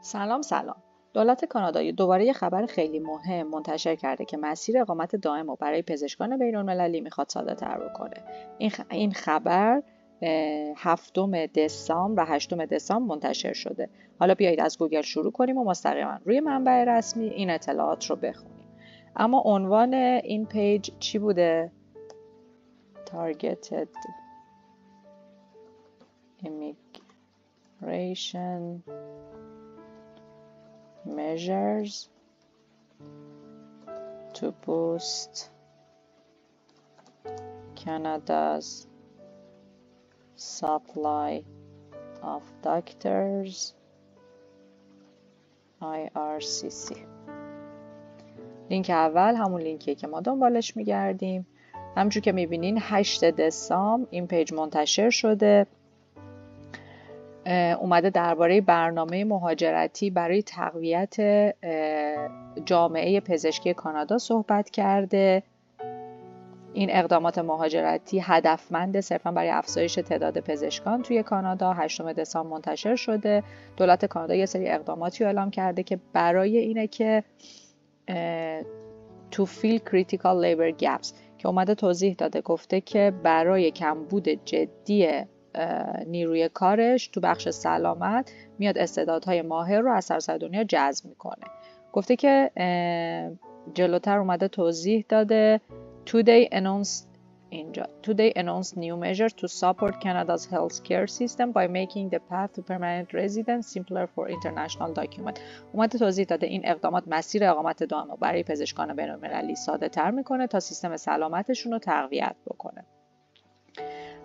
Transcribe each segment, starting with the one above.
سلام. دولت کانادا دوباره یه خبر خیلی مهم منتشر کرده که مسیر اقامت دائم رو برای پزشکان بین‌المللی میخواد ساده‌تر بکنه. این خبر 7 دسامبر و 8 دسامبر منتشر شده. حالا بیایید از گوگل شروع کنیم و مستقیما روی منبع رسمی این اطلاعات رو بخونیم. اما عنوان این پیج چی بوده؟ Targeted Immigration measures to boost Canada's supply of doctors IRCC. لینک اول همون لینکیه که ما دنبالش میگردیم. همونجور که میبینین 8 دسامبر این پیج منتشر شده. اومده درباره برنامه مهاجرتی برای تقویت جامعه پزشکی کانادا صحبت کرده. این اقدامات مهاجرتی هدفمند صرفا برای افزایش تعداد پزشکان توی کانادا. 8 دسامبر منتشر شده. دولت کانادا یه سری اقداماتی رو اعلام کرده که برای اینه که to fill critical labor gaps که اومده توضیح داده، گفته که برای کمبود جدی نیروی کارش تو بخش سلامت میاد استعدادهای ماهر رو از سراسر دنیا جذب میکنه. گفته که جلوتر اومده توضیح داده Today announced new measures to support Canada's healthcare system by making the path to permanent residence simpler for international documents. اومده توضیح داده این اقدامات مسیر اقامت دائم رو برای پزشکان بین‌المللی ساده تر میکنه تا سیستم سلامتشون رو تقویت بکنه.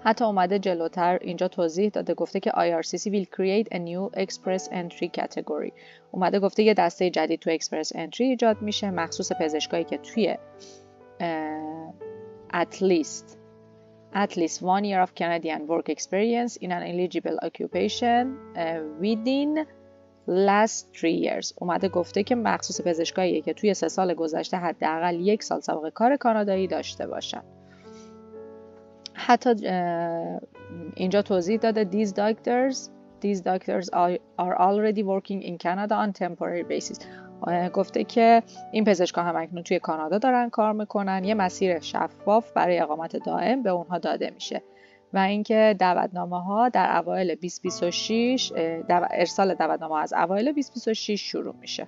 حتی اومده جلوتر اینجا توضیح داده، گفته که IRCC will create a new express entry category. اومده گفته یه دسته جدید تو express entry ایجاد میشه مخصوص پزشکایی که توی at least 1 year of Canadian work experience in an eligible occupation within last 3 years. اومده گفته که مخصوص پزشکایی که توی 3 سال گذشته حداقل 1 سال سابقه کار کانادایی داشته باشن. حتی اینجا توضیح داده these doctors are already working in Canada on temporary basis. گفته که این پزشکان هم اکنون توی کانادا دارن کار میکنن. یه مسیر شفاف برای اقامت دائم به اونها داده میشه و اینکه دعوتنامه ها در اوایل 2026 ارسال دعوتنامه از اوایل 2026 شروع میشه.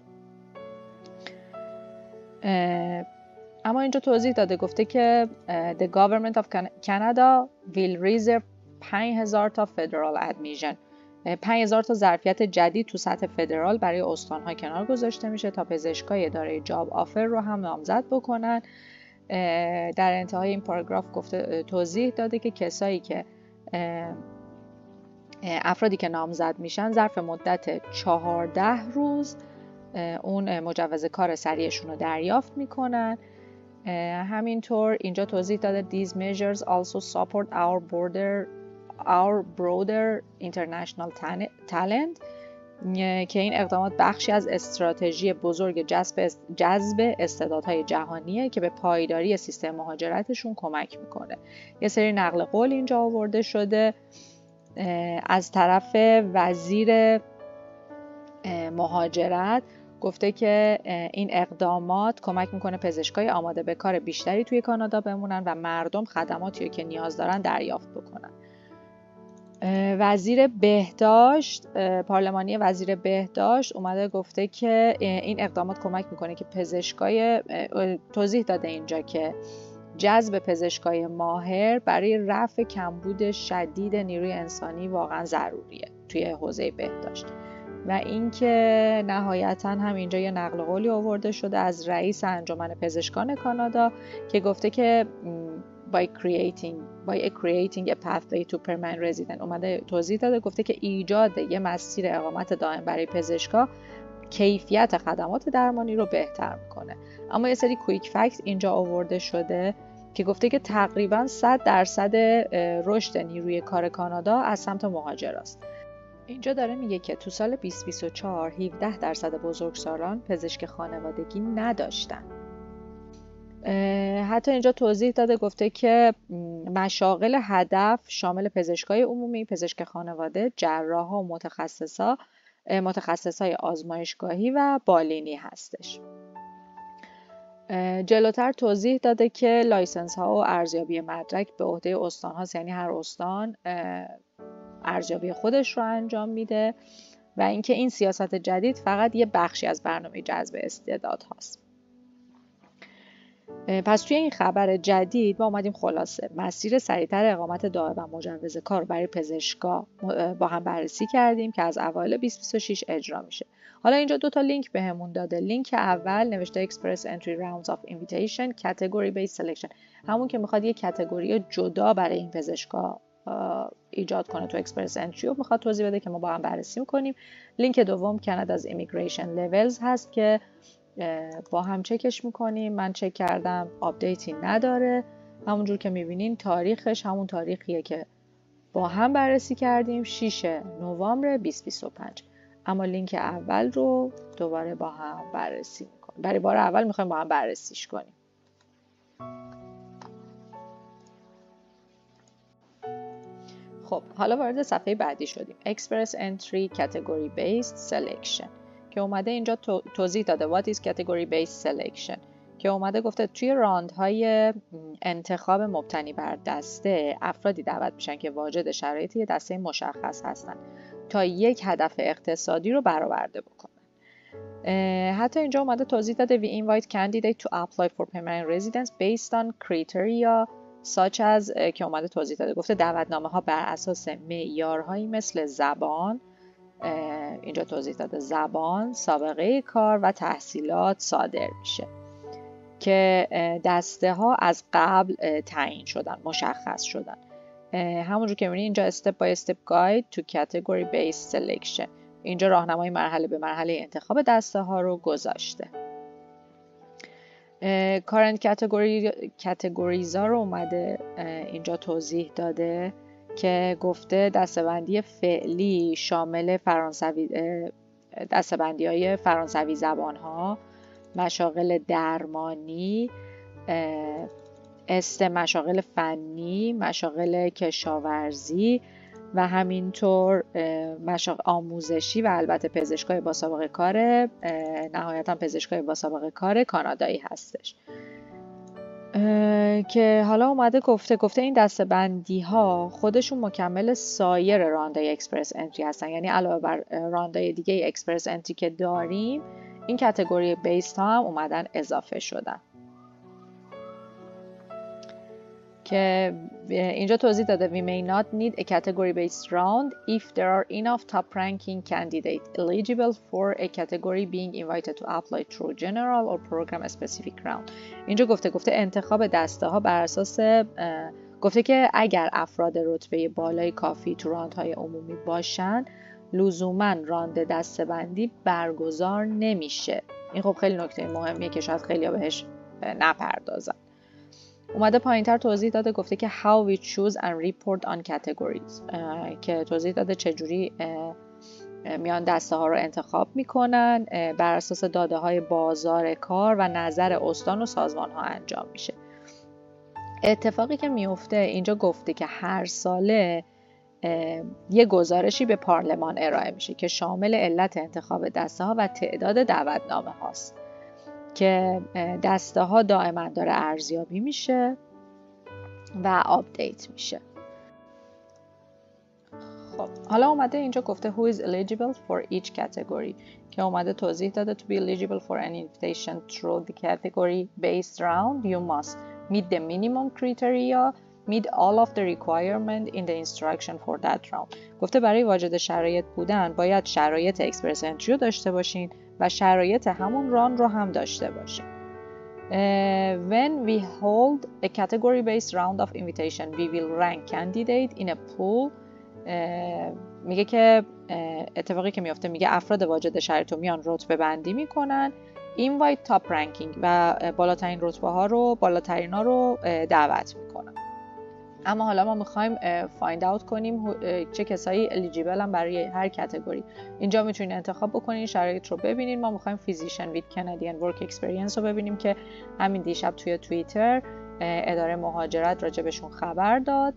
اما اینجا توضیح داده، گفته که the government of Canada will reserve 5,000 تا federal admission. 5,000 تا ظرفیت جدید تو سطح فدرال برای استان‌ها کنار گذاشته میشه تا پزشکای دارای جاب آفر رو هم نامزد بکنن. در انتهای این پاراگراف گفته توضیح داده که کسایی که افرادی که نامزد میشن ظرف مدت 14 روز اون مجوز کار سریعشون رو دریافت میکنن. همینطور اینجا توضیح داده these measures also support our broader international talent که این اقدامات بخشی از استراتژی بزرگ جذب استعدادهای جهانیه که به پایداری سیستم مهاجرتشون کمک میکنه. یه سری نقل قول اینجا آورده شده از طرف وزیر مهاجرت. گفته که این اقدامات کمک میکنه پزشکای آماده به کار بیشتری توی کانادا بمونن و مردم خدماتی که نیاز دارن دریافت بکنن. وزیر بهداشت پارلمانی وزیر بهداشت اومده گفته که این اقدامات کمک میکنه که پزشکای توضیح داده اینجا که جذب پزشکای ماهر برای رفع کمبود شدید نیروی انسانی واقعا ضروریه توی حوزه بهداشت. و اینکه نهایتاً هم اینجا یه نقل قولی آورده شده از رئیس انجمن پزشکان کانادا که گفته که by creating a pathway to permanent resident. اومده توضیح داده، گفته که ایجاد یه مسیر اقامت دائم برای پزشکا کیفیت خدمات درمانی رو بهتر میکنه. اما یه سری کویک فکت اینجا آورده شده که گفته که تقریباً 100% رشد نیروی کار کانادا از سمت مهاجراست. اینجا داره میگه که تو سال 2024 17% بزرگسالان پزشک خانوادگی نداشتن. حتی اینجا توضیح داده، گفته که مشاغل هدف شامل پزشکای عمومی، پزشک خانواده، جراحا و متخصصا متخصصای آزمایشگاهی و بالینی هستش. جلوتر توضیح داده که لایسنس ها و ارزیابی مدرک به عهده استان هاست، یعنی هر استان ارزیابی خودش رو انجام میده و اینکه این سیاست جدید فقط یه بخشی از برنامه جذب استعداد هاست. پس توی این خبر جدید ما اومدیم خلاصه مسیر سریعتر اقامت دائم و مجوز کار برای پزشکا با هم بررسی کردیم که از اوایل 2026 اجرا میشه. حالا اینجا 2 تا لینک بهمون داده. لینک اول نوشته Express Entry Rounds of Invitation Category Based Selection، همون که میخواد یه کاتگوری جدا برای این پزشکا ایجاد کنه تو اکسپرس انتری و میخواد توضیح بده که ما با هم بررسی میکنیم. لینک دوم کانادا's Immigration Levels هست که با هم چکش میکنیم. من چک کردم، آپدیتی نداره، همونجور که میبینین تاریخش همون تاریخیه که با هم بررسی کردیم، 6 نوامبر 2025. اما لینک اول رو دوباره با هم بررسی میکنیم، برای بار اول میخوایم با هم بررسیش کنیم. خب حالا وارد صفحه بعدی شدیم، Express Entry Category Based Selection که اومده اینجا توضیح داده What is Category Based Selection، که اومده گفته توی راندهای انتخاب مبتنی بر دسته افرادی دعوت میشن که واجد شرایط یه دسته مشخص هستن تا یک هدف اقتصادی رو برآورده بکنن. حتی اینجا اومده توضیح داده We invite candidate to apply for permanent residence based on criteria such as که اومده توضیح داده گفته دعوتنامه ها بر اساس معیارهایی مثل زبان، اینجا توضیح داده زبان، سابقه کار و تحصیلات صادر میشه که دسته ها از قبل تعیین شدن، مشخص شدن. همونجور که می‌بینید اینجا step by step guide to category based selection، اینجا راهنمای مرحله به مرحله انتخاب دسته ها رو گذاشته. current categories ها رو اومده اینجا توضیح داده که گفته دسته‌بندی فعلی شامل دسته‌بندی‌های فرانسوی زبان‌ها، مشاغل درمانی، مشاغل فنی، مشاغل کشاورزی و همینطور آموزشی و البته پزشکای با سابقه کار، نهایتاً پزشکای با سابقه کار کانادایی هستش. که حالا اومده گفته این دسته‌بندی ها خودشون مکمل سایر راندای اکسپرس انتری هستن، یعنی علاوه بر راندای دیگه اکسپرس انتری که داریم این کاتگوری بیس ها هم اومدن اضافه شدن. که اینجا توضیح داده We may not need a category based round if there are enough top ranking candidates eligible for a category being invited to apply through general or program specific round. اینجا گفته انتخاب دسته ها بر اساس گفته که اگر افراد رتبه بالای کافی تو راندهای عمومی باشن لزوما راند دسته‌بندی برگزار نمیشه. این خب خیلی نکته مهمیه که شاید خیلی بهش نپردازن. اومده پایینتر توضیح داده گفته که how we choose and report on categories، که توضیح داده چجوری میان دسته ها رو انتخاب میکنن، بر اساس داده های بازار کار و نظر استان و سازمان ها انجام میشه. اتفاقی که میفته اینجا گفته که هر ساله یه گزارشی به پارلمان ارائه میشه که شامل علت انتخاب دسته ها و تعداد دعوتنامه هاست که دسته ها دائما داره ارزیابی میشه و آپدیت میشه. خب حالا اومده اینجا گفته who is eligible for each category، که اومده توضیح داده to be eligible for an invitation through the category based round you must meet the minimum criteria, meet all of the requirement in the instruction for that round. گفته برای واجد شرایط بودن باید شرایط اکسپرس انتری رو داشته باشین و شرایط همون ران رو هم داشته باشین. When we hold a category based round of invitation we will rank candidate in a pool. میگه که اتفاقی که میفته میگه افراد واجد شرایط رو میان رتبه بندی میکنن، invite top ranking و بالاترین رتبه ها رو بالاترین ها رو دعوت میکنن. اما حالا ما میخوایم فایند اوت کنیم چه کسایی الیجیبل هم برای هر کاتگوری. اینجا میتونین انتخاب بکنین، شرایط رو ببینین. ما میخوایم فیزیشن ویت کانادین ورک اکسپریانس رو ببینیم که همین دیشب توی توییتر اداره مهاجرت راجبشون خبر داد.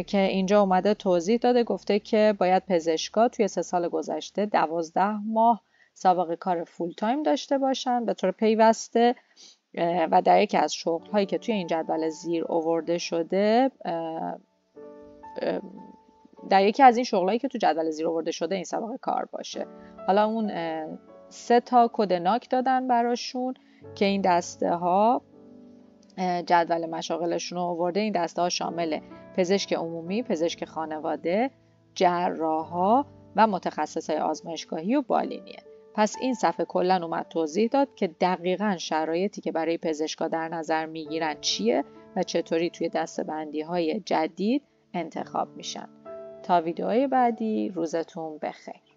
که اینجا اومده توضیح داده، گفته که باید پزشکا توی 3 سال گذشته 12 ماه سابقه کار فول تایم داشته باشن به طور پیوسته و در یکی از شغل‌هایی که توی این جدول زیر آورده شده در یکی از این شغلایی که تو جدول زیر آورده شده این سابقه کار باشه. حالا اون 3 تا کد ناک دادن براشون که این دسته ها جدول مشاغلشون رو آورده. این دسته ها شامل پزشک عمومی، پزشک خانواده، جراحا و متخصصای آزمایشگاهی و بالینیه. پس این صفحه کلا اومد توضیح داد که دقیقاً شرایطی که برای پزشکا در نظر میگیرن چیه و چطوری توی دسته‌بندی های جدید انتخاب میشن. تا ویدئوی بعدی روزتون بخیر.